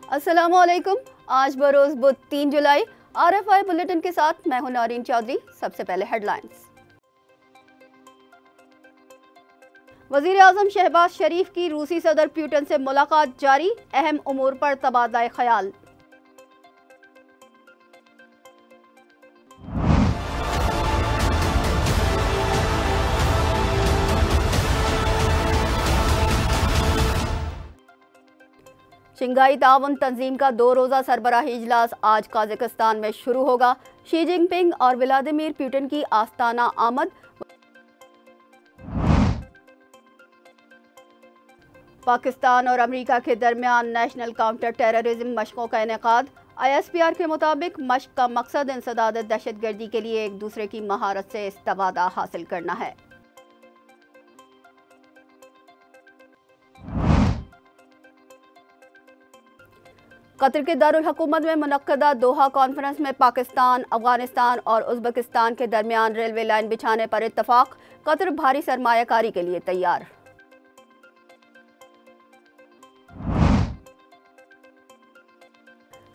अस्सलामुअलैकुम। आज बरोज बुध 3 जुलाई। RFI bulletin के साथ मैं हूं नौरीन चौधरी। सबसे पहले हेडलाइंस। वजीर आजम शहबाज शरीफ की रूसी सदर पुतिन से मुलाकात जारी, अहम उमूर पर तबादला ख्याल। शंघाई ताउन तंजीम का 2 रोज़ा सरबराही इजलास आज कजाकिस्तान में शुरू होगा। शी जिनपिंग और व्लादिमीर पुतिन की आस्ताना आमद। पाकिस्तान और अमेरिका के दरमियान नेशनल काउंटर टेररिज्म मशकों का इनेकाद। ISPR के मुताबिक मशक का मकसद इंसदाद दहशतगर्दी के लिए एक दूसरे की महारत से इस्तेफादा हासिल करना है। कतर के दारुल हुकूमत में मुनक्कदा दोहा कॉन्फ्रेंस में पाकिस्तान, अफगानिस्तान और उज़्बेकिस्तान के दरमियान रेलवे लाइन बिछाने पर इत्तफाक। कतर भारी सरमायाकारी के लिए तैयार।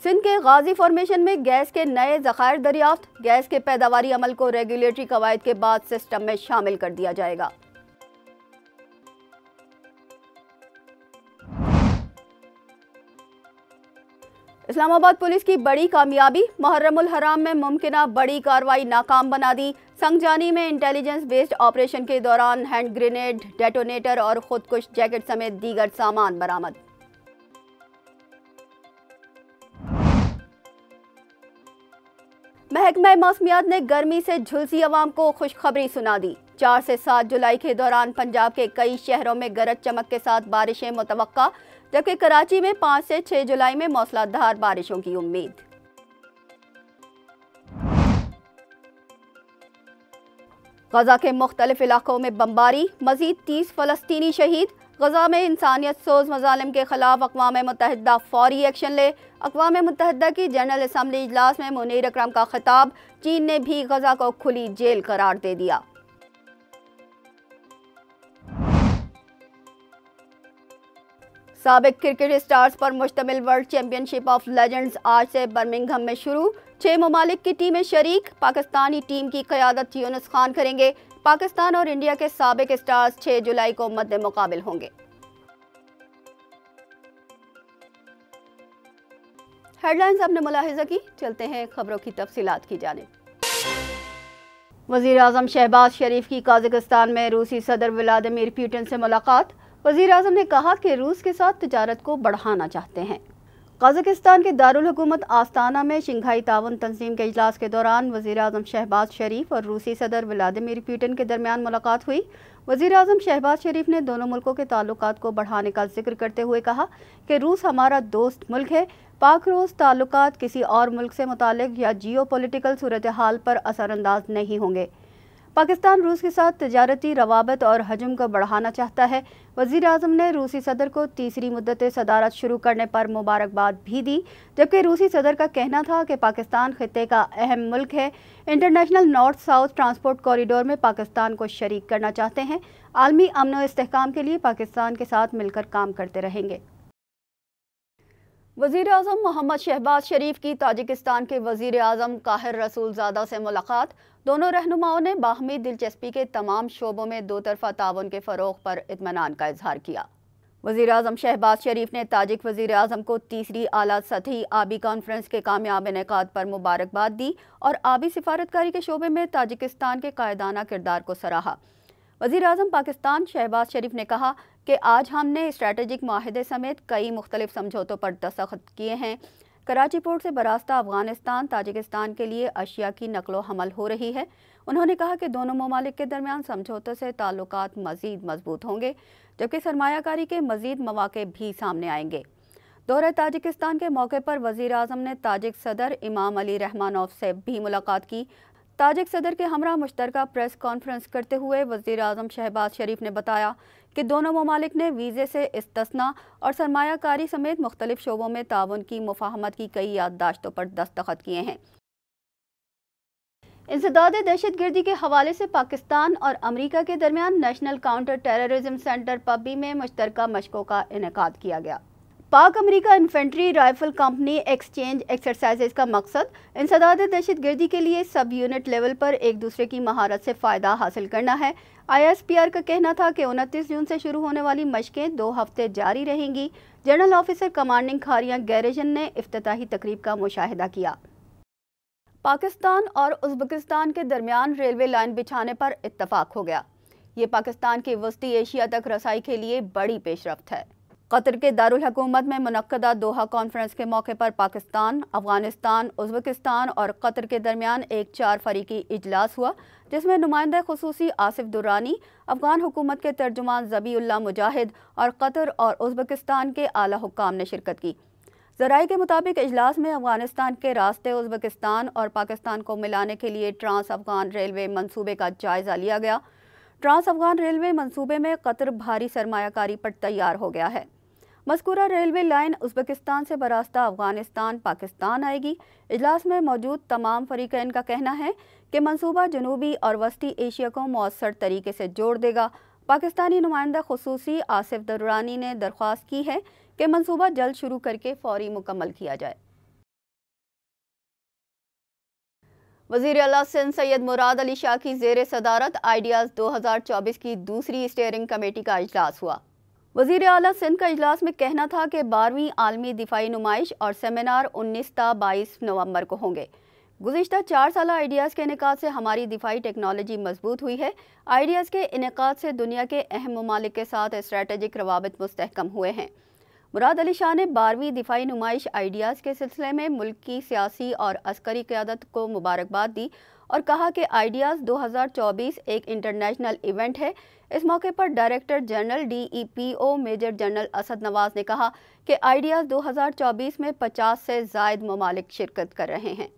सिंध के गाजी फॉर्मेशन में गैस के नए ज़खायर दरियाफ्त। गैस के पैदावारी अमल को रेगुलेटरी कवायद के बाद सिस्टम में शामिल कर दिया जाएगा। इस्लामाबाद पुलिस की बड़ी कामयाबी। मुहर्रमुल हराम में मुमकिना बड़ी कार्रवाई नाकाम बना दी। संगजानी में इंटेलिजेंस बेस्ड ऑपरेशन के दौरान हैंड ग्रेनेड, डेटोनेटर और खुदकुश जैकेट समेत दीगर सामान बरामद। महकमा मौसमियात ने गर्मी से झुलसी अवाम को खुशखबरी सुना दी। 4 से 7 जुलाई के दौरान पंजाब के कई शहरों में गरज चमक के साथ बारिशें मुतवक्का, जबकि कराची में 5 से 6 जुलाई में मौसलाधार बारिशों की उम्मीद। गजा के मुख्तलिफ इलाकों में बमबारी, मजीद 30 फलस्तीनी शहीद। गजा में इंसानियत सोज मजालिम के खिलाफ अक़वाम मुत्तहिदा फौरी एक्शन ले। अक़वाम मुत्तहिदा की जनरल असम्बली इजलास में मुनीर अकरम का खिताब। चीन ने भी गजा को खुली जेल करार दे दिया। साबिक क्रिकेट स्टार्स पर मुश्तमिल वर्ल्ड चैंपियनशिप ऑफ लेजेंड्स आज से बर्मिंघम में शुरू। 6 ममालिक की टीमें शरीक। पाकिस्तानी टीम की क़यादत यूनुस खान करेंगे। पाकिस्तान और इंडिया के साबिक स्टार्स 6 जुलाई को मद्दे मुकाबिल होंगे। हेडलाइंस आपने मुलाहिजा की। चलते हैं खबरों की तफसीलात की जानिब। वज़ीर आज़म शहबाज शरीफ की कजाकिस्तान में रूसी सदर व्लादिमीर पुतिन से मुलाकात। वज़ीर आज़म ने कहा कि रूस के साथ तिजारत को बढ़ाना चाहते हैं। कजाकिस्तान के दारुल हुकूमत आस्ताना में शंघाई ताउन तंजीम के इजलास के दौरान वज़ीर आज़म शहबाज शरीफ और रूसी सदर व्लादिमीर पुतिन के दरमियान मुलाकात हुई। वज़ीर आज़म शहबाज शरीफ ने दोनों मुल्कों के ताल्लुकात को बढ़ाने का जिक्र करते हुए कहा कि रूस हमारा दोस्त मुल्क है। पाक रूस ताल्लुकात किसी और मुल्क से मुतालिक या जियो पॉलिटिकल सूरत हाल पर असरअंदाज नहीं होंगे। पाकिस्तान रूस के साथ तिजारती रवाबत और हजम को बढ़ाना चाहता है। वज़ीर आज़म ने रूसी सदर को तीसरी मुद्दत सदारत शुरू करने पर मुबारकबाद भी दी, जबकि रूसी सदर का कहना था कि पाकिस्तान खित्ते का अहम मुल्क है। International north south transport corridor में पाकिस्तान को शरीक करना चाहते हैं। आलमी अमन व इस्तेहकाम के लिए पाकिस्तान के साथ मिलकर काम करते रहेंगे। वज़ीर आज़म मोहम्मद शहबाज शरीफ की ताजिकिस्तान के वज़ीर आज़म काहिर रसूलज़ादा से मुलाकात। दोनों रहनुमाओं ने बाहमी दिलचस्पी के तमाम शोबों में दो तरफ़ा ताउन के फ़रोग़ पर इत्मीनान का इजहार किया। वज़ीर आज़म शहबाज शरीफ ने ताजिक वज़ीर आज़म को तीसरी आला सतही आबी कॉन्फ्रेंस के कामयाब इनेकाद पर मुबारकबाद दी और आबी सिफारतकारी के शोबे में ताजिकिस्तान के कायदाना किरदार को सराहा। वज़ीर आज़म पाकिस्तान शहबाज शरीफ ने कहा कि आज हमने स्ट्रैटेजिक माहिदे समेत कई मुख्तलिफ समझौतों पर दस्तखत किए हैं। कराची पोर्ट से बरास्ता अफगानिस्तान ताजिकिस्तान के लिए अशिया की नकलो हमल हो रही है। उन्होंने कहा कि दोनों ममालिक के दरमियान समझौतों से ताल्लुकात मज़ीद मजबूत होंगे, जबकि सरमायाकारी के मज़ीद मौक़े भी सामने आएंगे। दौरे ताजिकिस्तान के मौके पर वज़ीर आज़म ने ताजिक सदर इमाम अली रहमानोफ से भी मुलाकात की। ताजिक सदर के हमरा मुश्तरका प्रेस कॉन्फ्रेंस करते हुए वज़ीर आज़म शहबाज शरीफ ने बताया कि दोनों ममालिक ने वीज़े से इस्तिस्ना और सरमायाकारी समेत मुख्तलिफ शोबों में ताउन की मुफाहमत की कई याददाश्तों पर दस्तखत किए हैं। इंसदाद दहशतगर्दी के हवाले से पाकिस्तान और अमरीका के दरमियान नेशनल काउंटर टेररिज्म सेंटर पबी में मुश्तरका मशकों का इनेकाद किया गया। पाक America infantry rifle company exchange exercises का मकसद इंसदाद दहशतगर्दी के लिए सब यूनिट लेवल पर एक दूसरे की महारत से फ़ायदा हासिल करना है। ISPR का कहना था कि 29 जून से शुरू होने वाली मशकें 2 हफ्ते जारी रहेंगी। जनरल ऑफिसर कमांडिंग खारिया गैरेजन ने इफ्तिताही तकरीब का मुशाहिदा किया। पाकिस्तान और उज़्बेकिस्तान के दरमियान रेलवे लाइन बिछाने पर इत्तफाक हो गया। ये पाकिस्तान की वस्ती एशिया तक रसाई के लिए बड़ी पेशरफ्त है। कतर के दारुल हुकूमत में मुनक्कदा दोहा कॉन्फ्रेंस के मौके पर पाकिस्तान, अफगानिस्तान, उज़्बेकिस्तान और कतर के दरमियान एक 4 फरीकी इजलास हुआ, जिसमें नुमाइंदा खुसूसी आसिफ दुरानी, अफगान हुकूमत के तर्जुमान ज़बीउल्लाह मुजाहिद और कतर और उज़्बेकिस्तान के आला हुक्काम ने शिरकत की। ज़राए के मुताबिक इजलास में अफगानिस्तान के रास्ते उज़्बेकिस्तान और पाकिस्तान को मिलाने के लिए ट्रांस अफगान रेलवे मंसूबे का जायज़ा लिया गया। ट्रांस अफगान रेलवे मंसूबे में कतर भारी सरमायाकारी पर तैयार हो गया है। मज़कूरा रेलवे लाइन उज़्बेकिस्तान से बरास्ता अफगानिस्तान पाकिस्तान आएगी। इजलास में मौजूद तमाम फरीक़ैन का कहना है कि मंसूबा जनूबी और वस्ती एशिया को मौसर तरीके से जोड़ देगा। पाकिस्तानी नुमाइंदा खुसूसी आसिफ दुरानी ने दरख्वास्त की है कि मंसूबा जल्द शुरू करके फौरी मुकम्मल किया जाए। वज़ीर आला सिंध सैयद मुराद अली शाह की ज़ेर सदारत आइडियाज़ 2024 की दूसरी स्टीयरिंग कमेटी का इजलास हुआ। वज़ीर आला सिंध का इजलास में कहना था कि 12वीं आलमी दिफाई नुमाइश और सेमिनार 19 ता 22 नवंबर को होंगे। गुज़िश्ता 4 साल आइडियाज़ के इनेकाद से हमारी दिफाई टेक्नोलॉजी मजबूत हुई है। आइडियाज़ के इनेकाद से दुनिया के अहम ममालिक के साथ स्ट्रेटेजिक रवाबित मुस्तहकम हुए हैं। मुराद अली शाह ने 12वीं दिफाई नुमाइश आइडियाज़ के सिलसिले में मुल्क की सियासी और अस्करी क़यादत को मुबारकबाद दी और कहा कि आइडियाज़ 2024 एक इंटरनेशनल इवेंट है। इस मौके पर director general DEPO major general Asad Nawaz ने कहा कि आइडियाज़ 2024 में 50 से ज़ायद ममालिक शिरकत कर रहे हैं।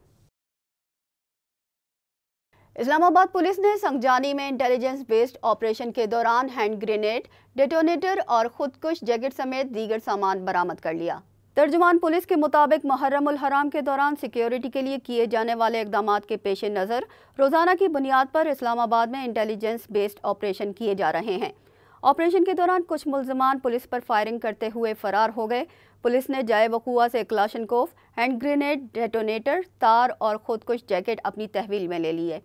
इस्लामाबाद पुलिस ने संगजानी में इंटेलिजेंस बेस्ड ऑपरेशन के दौरान हैंड ग्रेनेड, डेटोनेटर और खुदकुश जैकेट समेत दीगर सामान बरामद कर लिया। तर्जुमान पुलिस के मुताबिक मुहर्रम उल हराम के दौरान सिक्योरिटी के लिए किए जाने वाले इक़दामात के पेश नज़र रोज़ाना की बुनियाद पर इस्लामाबाद में इंटेलिजेंस बेस्ड ऑपरेशन किए जा रहे हैं। ऑपरेशन के दौरान कुछ मुल्ज़मान पुलिस पर फायरिंग करते हुए फरार हो गए। पुलिस ने जाए वक़ूआ से क्लाशनकोफ, हैंड ग्रेनेड, डेटोनेटर, तार और खुदकुश जैकेट अपनी तहवील में ले लिए,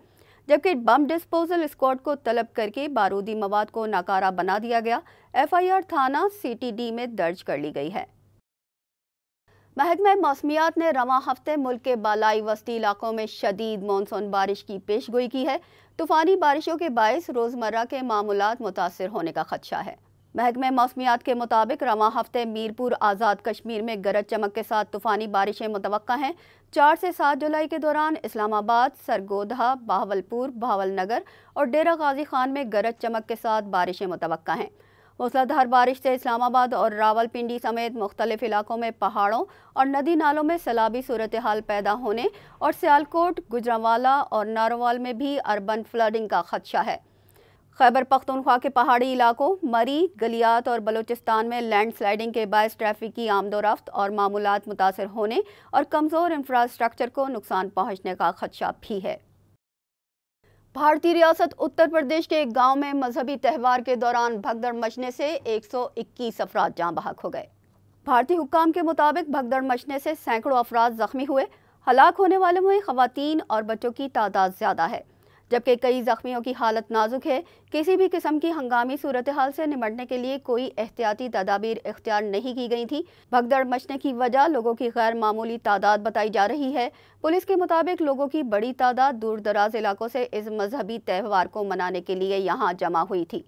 जबकि बम डिस्पोजल स्क्वाड को तलब करके बारूदी मवाद को नाकारा बना दिया गया। FIR थाना CTD में दर्ज कर ली गई है। महकमा मौसमियात ने रवां हफ्ते मुल्क के बालाई वस्ती इलाकों में शदीद मानसून बारिश की पेशगोई की है। तूफ़ानी बारिशों के बायस रोज़मर्रा के मामूलात मुतासिर होने का खदशा है। महकमा मौसमियात के मुताबिक रवां हफ्ते मीरपुर आज़ाद कश्मीर में गरज चमक के साथ तूफ़ानी बारिशें मुतवक्का हैं। 4 से 7 जुलाई के दौरान इस्लामाबाद, सरगोधा, बहावलपुर, भावलनगर और डेरा गाजी खान में गरज चमक के साथ बारिशें मुतवक्का हैं। मूसलाधार बारिश से इस्लामाबाद और रावलपिंडी समेत मुख्तलिफ इलाकों में पहाड़ों और नदी नालों में सैलाबी सूरत हाल पैदा होने और सियालकोट, गुजरांवाला और नारोवाल में भी अर्बन फ्लडिंग का खदशा है। खैबर पख्तूनख्वा के पहाड़ी इलाकों मरी, गलियात और बलूचिस्तान में लैंड स्लाइडिंग के बायस ट्रैफिक की आमदोरफ्त और मामूलात मुतासर होने और कमज़ोर इंफ्रास्ट्रक्चर को नुकसान पहुँचने का खदशा भी है। भारतीय रियासत उत्तर प्रदेश के एक गांव में मजहबी त्यौहार के दौरान भगदड़ मचने से 121 अफराद जाँ बहक हो गए। भारतीय हुक्काम के मुताबिक भगदड़ मचने से सैकड़ों अफराद जख्मी हुए। हलाक होने वालों में खवातीन और बच्चों की तादाद ज़्यादा है, जबकि कई जख्मियों की हालत नाजुक है। किसी भी किस्म की हंगामी सूरत हाल से निपटने के लिए कोई एहतियाती तदाबीर इख्तियार नहीं की गई थी। भगदड़ मचने की वजह लोगों की गैर मामूली तादाद बताई जा रही है। पुलिस के मुताबिक लोगों की बड़ी तादाद दूर दराज इलाकों से इस मजहबी त्यौहार को मनाने के लिए यहाँ जमा हुई थी।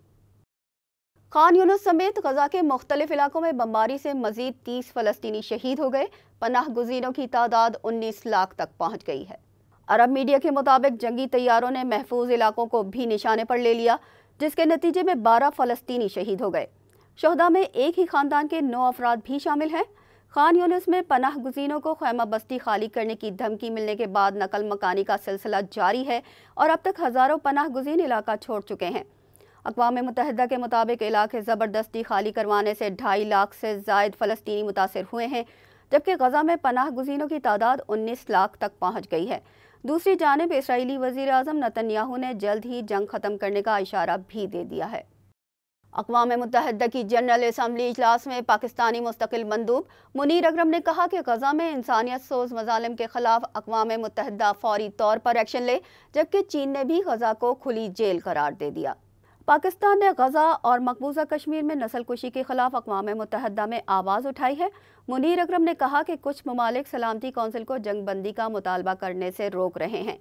खान यूनुस समेत गजा के मुख्तलिफ इलाकों में बमबारी से मजीद 30 फ़लस्तीनी शहीद हो गए। पनाह गुज़ीरों की तादाद 19 लाख तक पहुँच गई है। अरब मीडिया के मुताबिक जंगी तैयारों ने महफूज इलाकों को भी निशाने पर ले लिया, जिसके नतीजे में 12 फ़लस्तीनी शहीद हो गए। शहदा में एक ही ख़ानदान के 9 अफराद भी शामिल हैं। खान यूनुस में पनाह गुज़ीरों को खैमा बस्ती खाली करने की धमकी मिलने के बाद नकल मकानी का सिलसिला जारी है और अब तक हज़ारों पनाह गुज़ीर इलाका छोड़ चुके हैं। अक़वाम मुत्तहिदा के मुताबिक इलाके ज़बरदस्ती खाली करवाने से 2.5 लाख से ज़ायद फ़लस्तीनी मुतासिर हुए हैं, जबकि गजा में पनाह गुज़ीरों की तादाद 19 लाख तक पहुँच गई है। दूसरी जानिब इसराइली वज़ीर आज़म नेतन्याहू ने जल्द ही जंग ख़त्म करने का इशारा भी दे दिया है। अक़वाम मुत्तहिदा की जनरल असम्बली इजलास में पाकिस्तानी मुस्तकिल मंदूब मुनीर अकरम ने कहा कि गज़ा में इंसानियत सोज मज़ालिम के खिलाफ अक़वाम मुत्तहिदा फौरी तौर पर एक्शन ले, जबकि चीन ने भी गज़ा को खुली जेल करार दे दिया। पाकिस्तान ने गज़ा और मकबूजा कश्मीर में नस्ल कुशी के खिलाफ अक़वाम मुत्तहिदा में आवाज़ उठाई है। मुनीर अकरम ने कहा कि कुछ ममालिक सलामती कौंसिल को जंग बंदी का मुतालबा करने से रोक रहे हैं।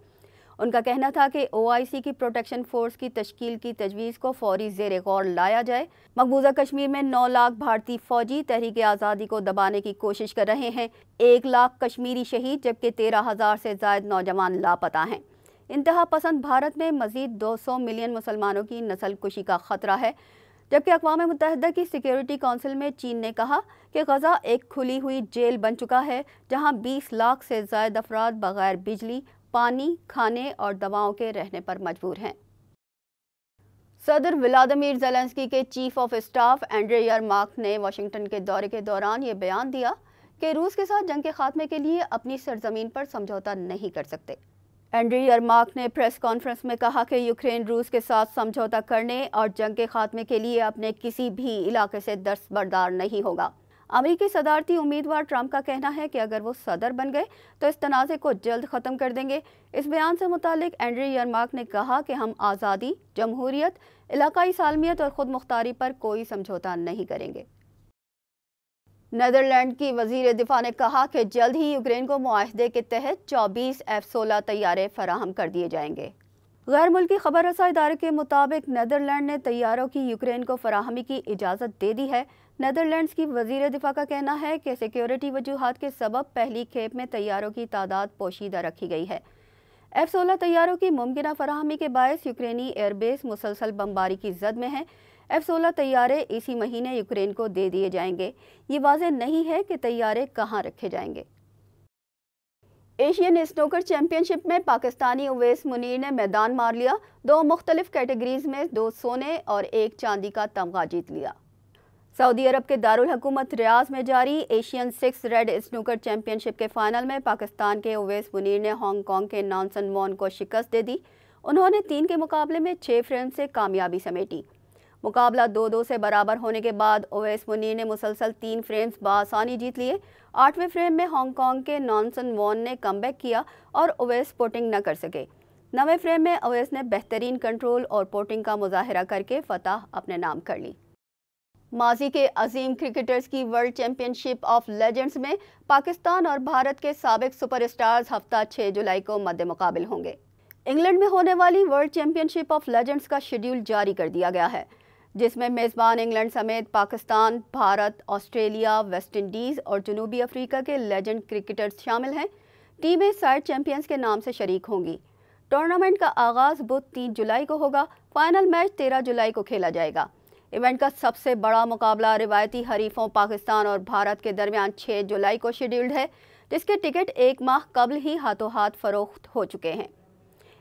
उनका कहना था कि OIC की प्रोटेक्शन फोर्स की तश्कील की तजवीज़ को फौरी ज़ेर गौर लाया जाए। मकबूजा कश्मीर में 9 लाख भारतीय फौजी तहरीक आज़ादी को दबाने की कोशिश कर रहे हैं। 1 लाख कश्मीरी शहीद जबकि 13,000 से ज़ायद नौजवान लापता हैं। इंतहा पसंद भारत में मज़ीद 200 मिलियन मुसलमानों की नस्ल कुशी का ख़तरा है, जबकि अक़वाम मुत्तहिदा की सिक्योरिटी काउंसिल में चीन ने कहा कि गज़ा एक खुली हुई जेल बन चुका है, जहां 20 लाख से ज़ायद अफराद बगैर बिजली, पानी, खाने और दवाओं के रहने पर मजबूर हैं। सदर व्लादिमीर ज़ेलेंस्की के चीफ ऑफ स्टाफ एंड्रे यरमाक ने वाशिंगटन के दौरे के दौरान ये बयान दिया कि रूस के साथ जंग के खात्मे के लिए अपनी सरजमीन पर समझौता नहीं कर सकते। एंड्रे यरमाक ने प्रेस कॉन्फ्रेंस में कहा कि यूक्रेन रूस के साथ समझौता करने और जंग के खात्मे के लिए अपने किसी भी इलाके से दस्तबरदार नहीं होगा। अमेरिकी सदारती उम्मीदवार ट्रंप का कहना है कि अगर वो सदर बन गए तो इस तनाज़े को जल्द ख़त्म कर देंगे। इस बयान से मुतालिक एंड्रे यरमाक ने कहा कि हम आज़ादी, जमहूरियत, इलाकाई सालमियत और ख़ुद मुख्तारी पर कोई समझौता नहीं करेंगे। नीदरलैंड की वज़ीर दिफा ने कहा कि जल्द ही यूक्रेन को मुआहदे के तहत 24 F-16 तैयारे फराहम कर दिए जाएंगे। गैर मुल्की खबर रसा इदारे के मुताबिक नीदरलैंड ने तैयारों की यूक्रेन को फराहमी की इजाज़त दे दी है। नीदरलैंड्स की वज़ीर दिफा का कहना है कि सिक्योरिटी वजूहात के सबब पहली खेप में तैयारों की तादाद पोशीदा रखी गई है। F-16 तैयारों की मुमकिना फराहमी के बायस यूक्रेनी एयरबेस मुसलसल बमबारी की जद में है। F-16 तैयारे इसी महीने यूक्रेन को दे दिए जाएंगे। ये वाज़ेह नहीं है कि तैयारे कहाँ रखे जाएंगे। एशियन स्नूकर चैंपियनशिप में पाकिस्तानी उवैस मुनीर ने मैदान मार लिया। 2 मुख्तलिफ कैटेगरीज में 2 सोने और 1 चांदी का तमगा जीत लिया। सऊदी अरब के दारुल हुकूमत रियाज में जारी एशियन 6 रेड स्नूकर चैंपियनशिप के फाइनल में पाकिस्तान के उवैस मुनीर ने हांगकांग के नॉनसन वॉन को शिकस्त दे दी। उन्होंने 3 के मुकाबले में 6 फ्रेम से कामयाबी समेटी। मुकाबला 2-2 से बराबर होने के बाद उवैस मुनीर ने मुसलसल 3 फ्रेम्स बासानी जीत लिए। 8वें फ्रेम में हांगकांग के नॉनसन वॉन ने कमबैक किया और उवैस पोटिंग न कर सके। 9वें फ्रेम में उवैस ने बेहतरीन कंट्रोल और पोटिंग का मुजाहिरा करके फतह अपने नाम कर ली। माजी के अजीम क्रिकेटर्स की वर्ल्ड चैंपियनशिप ऑफ लेजेंड्स में पाकिस्तान और भारत के साबिक सुपरस्टार्स हफ्ता 6 जुलाई को मद्दे मुकाबिल होंगे। इंग्लैंड में होने वाली वर्ल्ड चैंपियनशिप ऑफ लेजेंड्स का शेड्यूल जारी कर दिया गया है, जिसमें मेज़बान इंग्लैंड समेत Pakistan, Bharat, Australia, West Indies और जनूबी अफ्रीका के लेजेंड क्रिकेटर्स शामिल हैं। टीमें साइड चैंपियंस के नाम से शरीक होंगी। टूर्नामेंट का आगाज़ बुध 3 जुलाई को होगा। फाइनल मैच 13 जुलाई को खेला जाएगा। इवेंट का सबसे बड़ा मुकाबला रिवायती हरीफों पाकिस्तान और भारत के दरमियान 6 जुलाई को शेड्यूल्ड है, जिसके टिकट 1 माह कबल ही हाथों हाथ फरोख्त हो चुके हैं।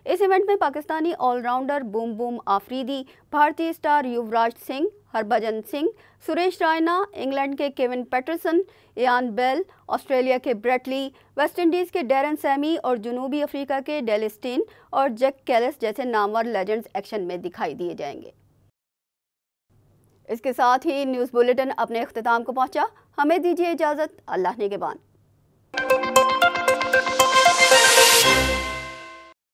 इस इवेंट में Pakistani allrounder boom boom Afridi, भारतीय स्टार युवराज सिंह, हरभजन सिंह, सुरेश रायना, इंग्लैंड के Kevin Pietersen, Ian Bell, Australia के ब्रेट ली, वेस्ट इंडीज़ के डैरन सैमी और जनूबी अफ्रीका के डेल स्टेन और जैक कैलिस जैसे नामवर लेजेंड्स एक्शन में दिखाई दिए जाएंगे। इसके साथ ही न्यूज़ बुलेटिन अपने इख्तिताम को पहुंचा। हमें दीजिए इजाज़त। अल्लाह निगहबान।